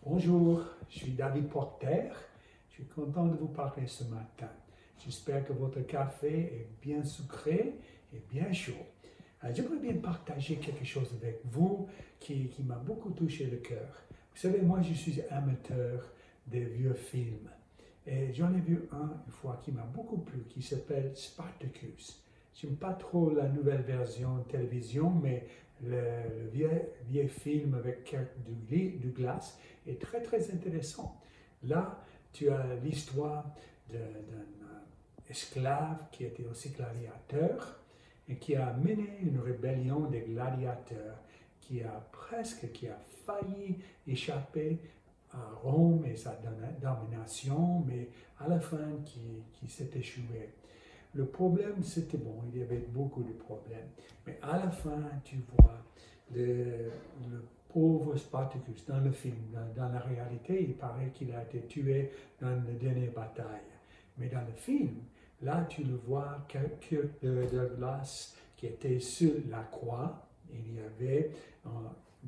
Bonjour, je suis David Porter. Je suis content de vous parler ce matin. J'espère que votre café est bien sucré et bien chaud. J'aimerais bien partager quelque chose avec vous qui m'a beaucoup touché le cœur. Vous savez, moi je suis amateur des vieux films. Et j'en ai vu un une fois qui m'a beaucoup plu, qui s'appelle Spartacus. J'aime pas trop la nouvelle version télévision, mais le vieux film avec Kirk Douglas est très très intéressant. Là, tu as l'histoire d'un esclave qui était aussi gladiateur et qui a mené une rébellion des gladiateurs qui a failli échapper à Rome et sa domination, mais à la fin qui s'est échoué. Le problème, c'était bon, il y avait beaucoup de problèmes, mais à la fin, tu vois, le pauvre Spartacus dans le film, dans la réalité, il paraît qu'il a été tué dans la dernière bataille. Mais dans le film, là, tu le vois, Kirk Douglas qui était sur la croix. Il y avait,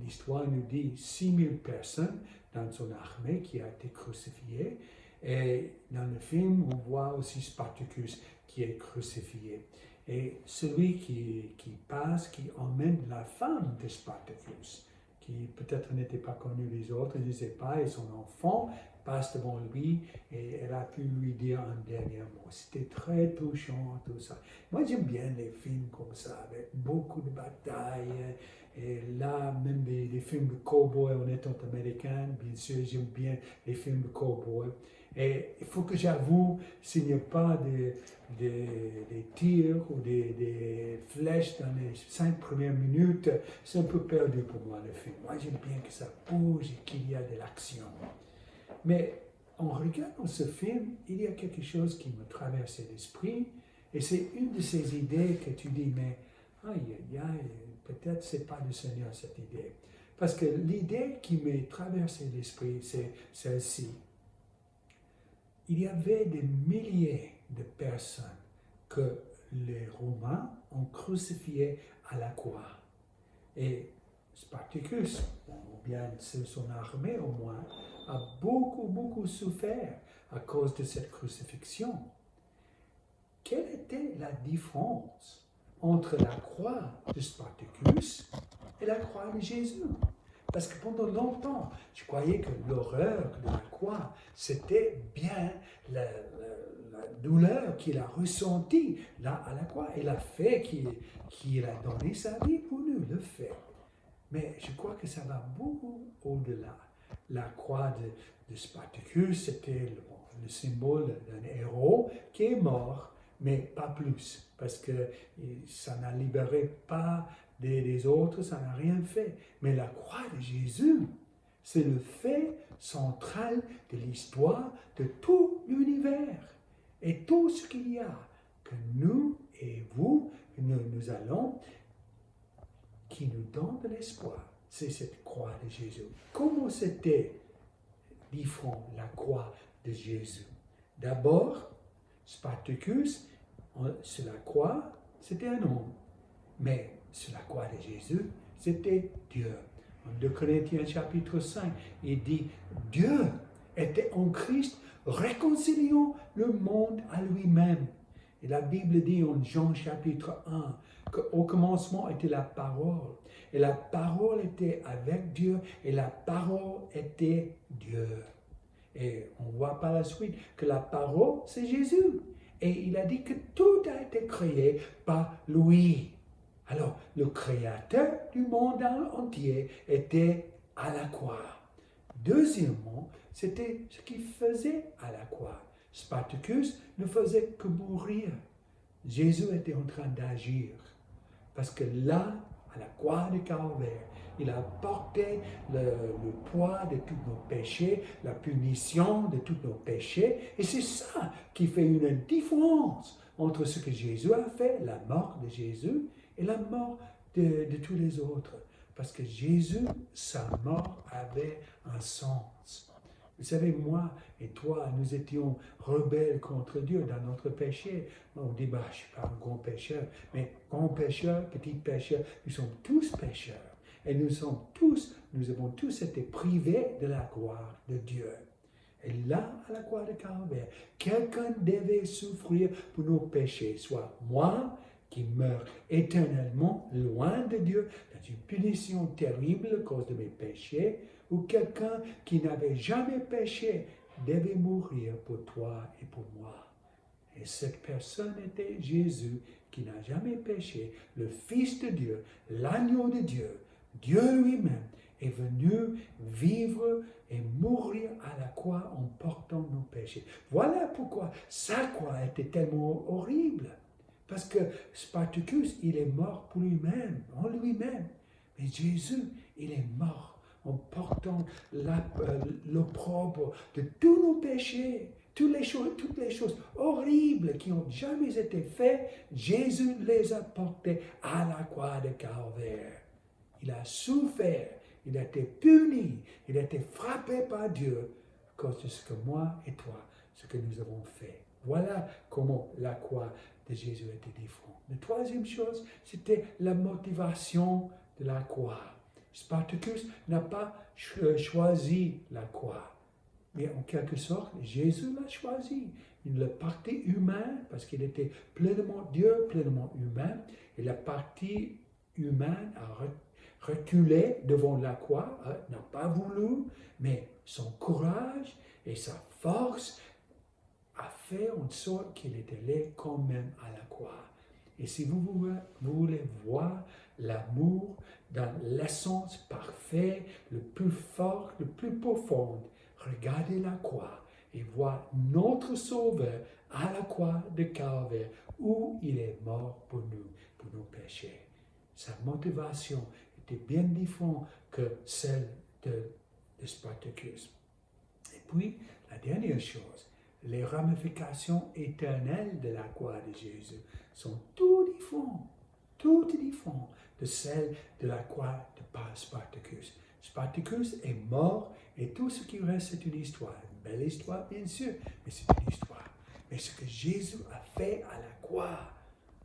l'histoire nous dit, 6000 personnes dans son armée qui a été crucifiées. Et dans le film, on voit aussi Spartacus qui est crucifié. Et celui qui passe, qui emmène la femme de Spartacus, qui peut-être n'était pas connu les autres, je ne sais pas, et son enfant passe devant lui et elle a pu lui dire un dernier mot. C'était très touchant, tout ça. Moi, j'aime bien les films comme ça, avec beaucoup de batailles. Et là, même des films de cow-boy en étant américain, bien sûr, j'aime bien les films de cow-boy. Et il faut que j'avoue, s'il n'y a pas des tirs ou des flèches dans les 5 premières minutes, c'est un peu perdu pour moi le film. Moi, j'aime bien que ça bouge et qu'il y a de l'action. Mais en regardant ce film, il y a quelque chose qui me traversait l'esprit, et c'est une de ces idées que tu dis, mais peut-être c'est pas du Seigneur cette idée. Parce que l'idée qui m'est traversée l'esprit, c'est celle-ci. Il y avait des milliers de personnes que les Romains ont crucifiées à la croix. Et Spartacus, ou bien son armée au moins, a beaucoup souffert à cause de cette crucifixion. Quelle était la différence entre la croix de Spartacus et la croix de Jésus? Parce que pendant longtemps, je croyais que l'horreur de la croix, c'était bien la douleur qu'il a ressentie là à la croix et le fait qu'il a donné sa vie pour nous, le fait. Mais je crois que ça va beaucoup au-delà. La croix de Spartacus, c'était le symbole d'un héros qui est mort, mais pas plus, parce que ça n'a libéré pas des autres, ça n'a rien fait. Mais la croix de Jésus, c'est le fait central de l'histoire de tout l'univers. Et tout ce qu'il y a, que nous et vous, nous allons, qui nous donne de l'espoir, c'est cette croix de Jésus. Comment c'était différent la croix de Jésus? D'abord, Spartacus, sur la croix, c'était un homme. Mais sur la croix de Jésus, c'était Dieu. En 2 Corinthiens chapitre 5, il dit, Dieu était en Christ, réconciliant le monde à lui-même. Et la Bible dit en Jean chapitre 1, qu'au commencement était la parole. Et la parole était avec Dieu, et la parole était Dieu. Et on voit par la suite que la parole, c'est Jésus. Et il a dit que tout a été créé par lui. Alors, le créateur du monde entier était à la croix. Deuxièmement, c'était ce qu'il faisait à la croix. Spartacus ne faisait que mourir. Jésus était en train d'agir. Parce que là, à la croix du Calvaire, il a porté le poids de tous nos péchés, la punition de tous nos péchés. Et c'est ça qui fait une différence entre ce que Jésus a fait, la mort de Jésus, et la mort de tous les autres. Parce que Jésus, sa mort avait un sens. Vous savez, moi et toi, nous étions rebelles contre Dieu dans notre péché. On dit, je ne suis pas un grand pécheur, mais grand pécheur, petit pécheur, nous sommes tous pécheurs. Et nous avons tous été privés de la gloire de Dieu. Et là, à la croix de Calvaire, quelqu'un devait souffrir pour nos péchés, soit moi qui meurs éternellement loin de Dieu, dans une punition terrible à cause de mes péchés, ou quelqu'un qui n'avait jamais péché devait mourir pour toi et pour moi. Et cette personne était Jésus, qui n'a jamais péché, le Fils de Dieu, l'agneau de Dieu, Dieu lui-même, est venu vivre et mourir à la croix en portant nos péchés. Voilà pourquoi sa croix était tellement horrible. Parce que Spartacus, il est mort pour lui-même, en lui-même. Mais Jésus, il est mort en portant l'opprobre de tous nos péchés. Toutes les choses horribles qui n'ont jamais été faites, Jésus les a portées à la croix de Calvaire. Il a souffert, il a été puni, il a été frappé par Dieu à cause de ce que moi et toi, ce que nous avons fait. Voilà comment la croix de Jésus était différente. La troisième chose, c'était la motivation de la croix. Spartacus n'a pas choisi la croix. Mais en quelque sorte, Jésus l'a choisi. La partie humaine, parce qu'il était pleinement Dieu, pleinement humain, et la partie humaine a reculé devant la croix, n'a pas voulu, mais son courage et sa force a fait en sorte qu'il était allé quand même à la croix. Et si vous voulez voir l'amour dans l'essence parfaite, le plus fort, le plus profond, regardez la croix et voir notre Sauveur à la croix de Calvaire où il est mort pour nous, pour nos péchés. Sa motivation était bien différente que celle de Spartacus. Et puis, la dernière chose, les ramifications éternelles de la croix de Jésus sont toutes différentes de celles de la croix de Spartacus. Spartacus est mort et tout ce qui reste, c'est une histoire. Une belle histoire, bien sûr, mais c'est une histoire. Mais ce que Jésus a fait à la croix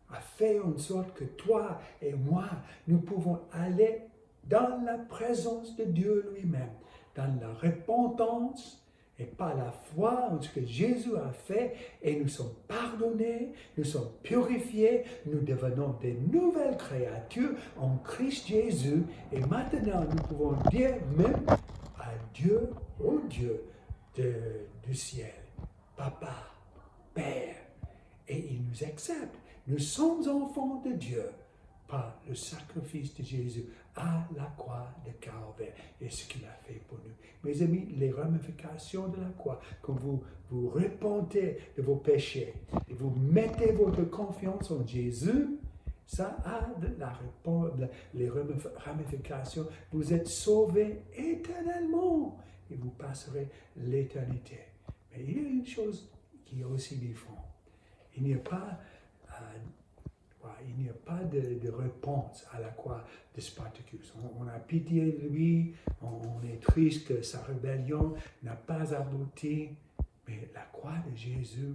a fait en sorte que toi et moi, nous pouvons aller dans la présence de Dieu lui-même, dans la repentance et par la foi en ce que Jésus a fait, et nous sommes pardonnés, nous sommes purifiés, nous devenons des nouvelles créatures en Christ Jésus, et maintenant nous pouvons dire même à Dieu, au Dieu du ciel, Papa, Père, et il nous accepte. Nous sommes enfants de Dieu par le sacrifice de Jésus à la croix de Calvaire et ce qu'il a fait pour nous. Mes amis, les ramifications de la croix, quand vous repentez de vos péchés et vous mettez votre confiance en Jésus, ça a les ramifications. Vous êtes sauvés éternellement et vous passerez l'éternité. Mais il y a une chose qui est aussi différente. Il n'y a pas de réponse à la croix de Spartacus. On a pitié de lui, on est triste que sa rébellion n'a pas abouti, mais la croix de Jésus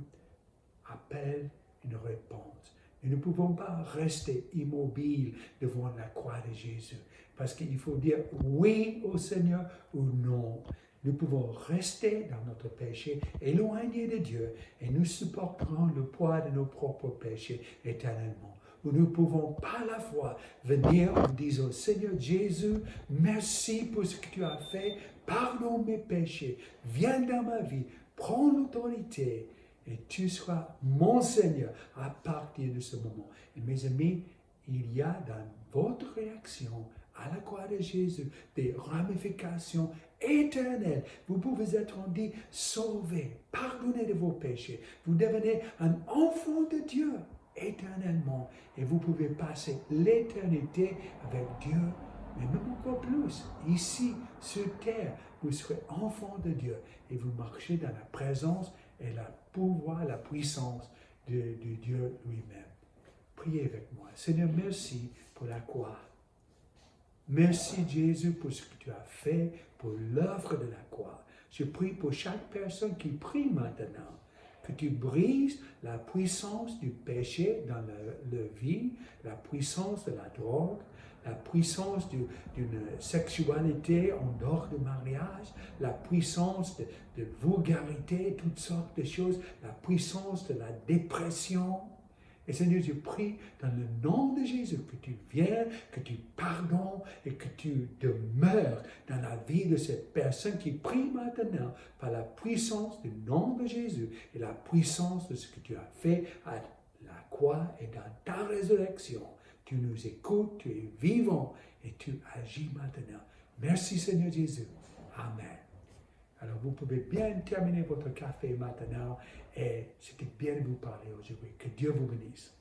appelle une réponse. Nous ne pouvons pas rester immobiles devant la croix de Jésus, parce qu'il faut dire oui au Seigneur ou non. Nous pouvons rester dans notre péché, éloignés de Dieu, et nous supporterons le poids de nos propres péchés éternellement. Ou nous pouvons par la foi venir en disant, Seigneur Jésus, merci pour ce que tu as fait, pardonne mes péchés, viens dans ma vie, prends l'autorité, et tu seras mon Seigneur à partir de ce moment. Et mes amis, il y a dans votre réaction à la croix de Jésus des ramifications éternelles. Vous pouvez être dit sauvé, pardonné de vos péchés. Vous devenez un enfant de Dieu éternellement et vous pouvez passer l'éternité avec Dieu, mais même encore plus. Ici, sur terre, vous serez enfant de Dieu et vous marchez dans la présence et le pouvoir, la puissance de Dieu lui-même. Priez avec moi. Seigneur, merci pour la croix. Merci Jésus pour ce que tu as fait, pour l'œuvre de la croix. Je prie pour chaque personne qui prie maintenant, que tu brises la puissance du péché dans la vie, la puissance de la drogue, la puissance d'une sexualité en dehors du mariage, la puissance de vulgarité, toutes sortes de choses, la puissance de la dépression. Et Seigneur, je prie dans le nom de Jésus que tu viennes, que tu pardonnes et que tu demeures dans la vie de cette personne qui prie maintenant par la puissance du nom de Jésus et la puissance de ce que tu as fait à la croix et dans ta résurrection. Tu nous écoutes, tu es vivant et tu agis maintenant. Merci Seigneur Jésus. Amen. Alors vous pouvez bien terminer votre café maintenant et c'était bien de vous parler aujourd'hui. Que Dieu vous bénisse.